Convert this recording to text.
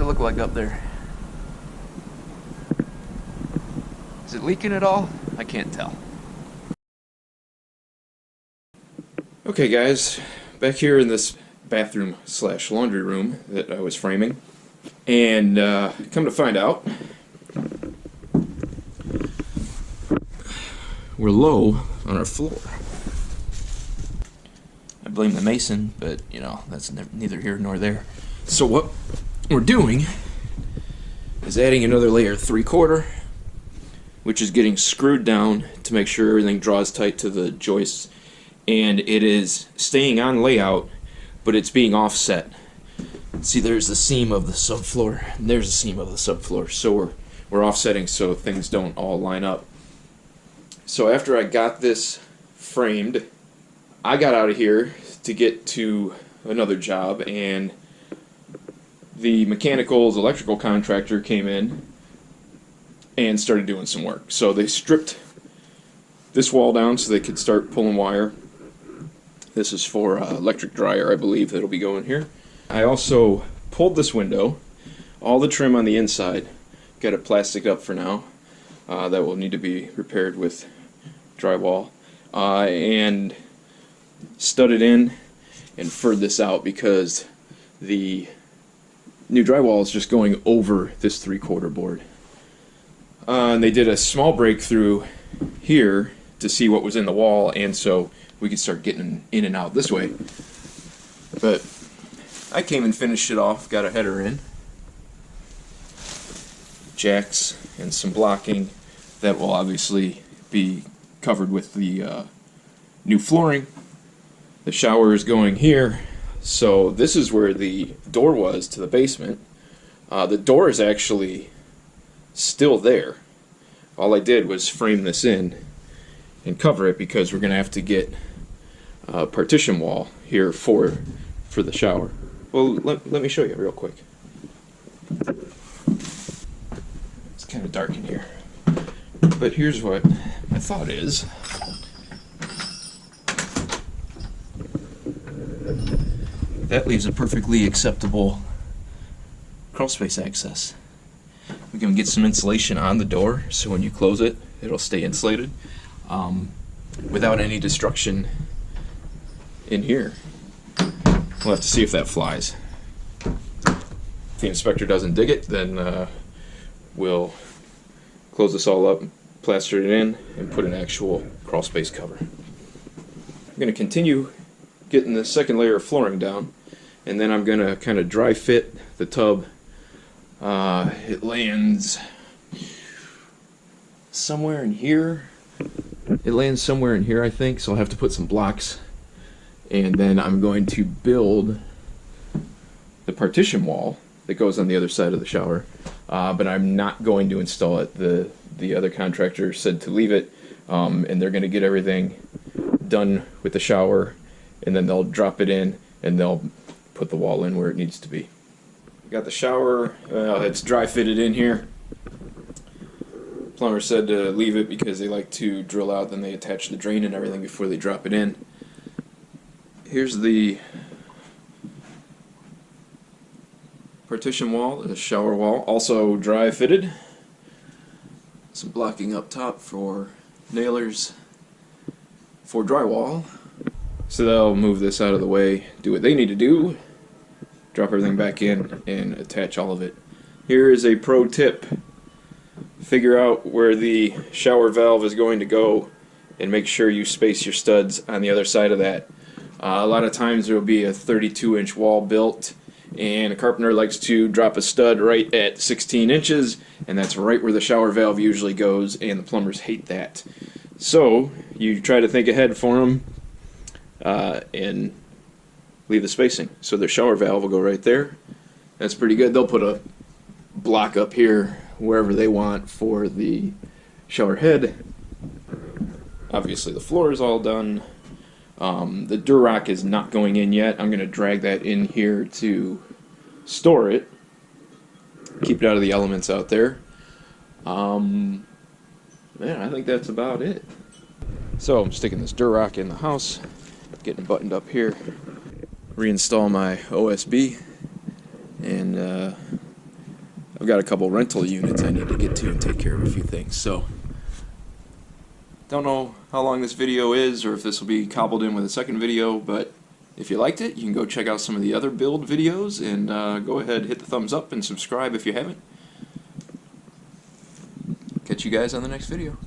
it look like up there? Is it leaking at all? I can't tell. Okay guys, back here in this bathroom slash laundry room that I was framing, and come to find out, we're low on our floor. I blame the mason, but you know, that's neither here nor there. So what we're doing is adding another layer 3/4, which is getting screwed down to make sure everything draws tight to the joists, and it is staying on layout, but it's being offset. See, there's the seam of the subfloor, and there's the seam of the subfloor, so we're offsetting so things don't all line up. So after I got this framed, I got out of here to get to another job, and the electrical contractor came in and started doing some work. So they stripped this wall down so they could start pulling wire. This is for electric dryer, I believe, that'll be going here. I also pulled this window, all the trim on the inside, got it plastic up for now. That will need to be repaired with drywall, and studded in and furred this out because the new drywall is just going over this 3/4 board. And they did a small breakthrough here to see what was in the wall, and so we could start getting in and out this way. But I came and finished it off, got a header in, jacks, and some blocking that will obviously be covered with the new flooring. The shower is going here, so this is where the door was to the basement. The door is actually still there. All I did was frame this in and cover it because we're going to have to get a partition wall here for the shower. Well, let me show you real quick. It's kind of dark in here, but here's what my thought is. That leaves a perfectly acceptable crawl space access. We can get some insulation on the door so when you close it, it'll stay insulated without any destruction in here. We'll have to see if that flies. If the inspector doesn't dig it, then we'll close this all up, plaster it in, and put an actual crawl space cover. I'm going to continue getting the second layer of flooring down, and then I'm going to kind of dry fit the tub. It lands somewhere in here. It lands somewhere in here, I think, so I'll have to put some blocks. And then I'm going to build the partition wall that goes on the other side of the shower. But I'm not going to install it. The other contractor said to leave it, and they're going to get everything done with the shower, and then they'll drop it in, and they'll put the wall in where it needs to be. Got the shower, it's dry fitted in here. Plumber said to leave it because they like to drill out, then they attach the drain and everything before they drop it in. Here's the partition wall, the shower wall, also dry fitted. Some blocking up top for nailers for drywall. So they'll move this out of the way, do what they need to do, drop everything back in, and attach all of it. Here is a pro tip. Figure out where the shower valve is going to go and make sure you space your studs on the other side of that. A lot of times there will be a 32-inch wall built, and a carpenter likes to drop a stud right at 16 inches, and that's right where the shower valve usually goes, and the plumbers hate that. So you try to think ahead for them and leave the spacing. So their shower valve will go right there. That's pretty good. They'll put a block up here wherever they want for the shower head. Obviously the floor is all done. The Durock is not going in yet. I'm going to drag that in here to store it. Keep it out of the elements out there. Man, I think that's about it. So I'm sticking this Durock in the house, getting buttoned up here, reinstall my OSB, and I've got a couple rental units I need to get to and take care of a few things. So, don't know how long this video is or if this will be cobbled in with a second video, but if you liked it, you can go check out some of the other build videos, and go ahead, hit the thumbs up and subscribe if you haven't. Catch you guys on the next video.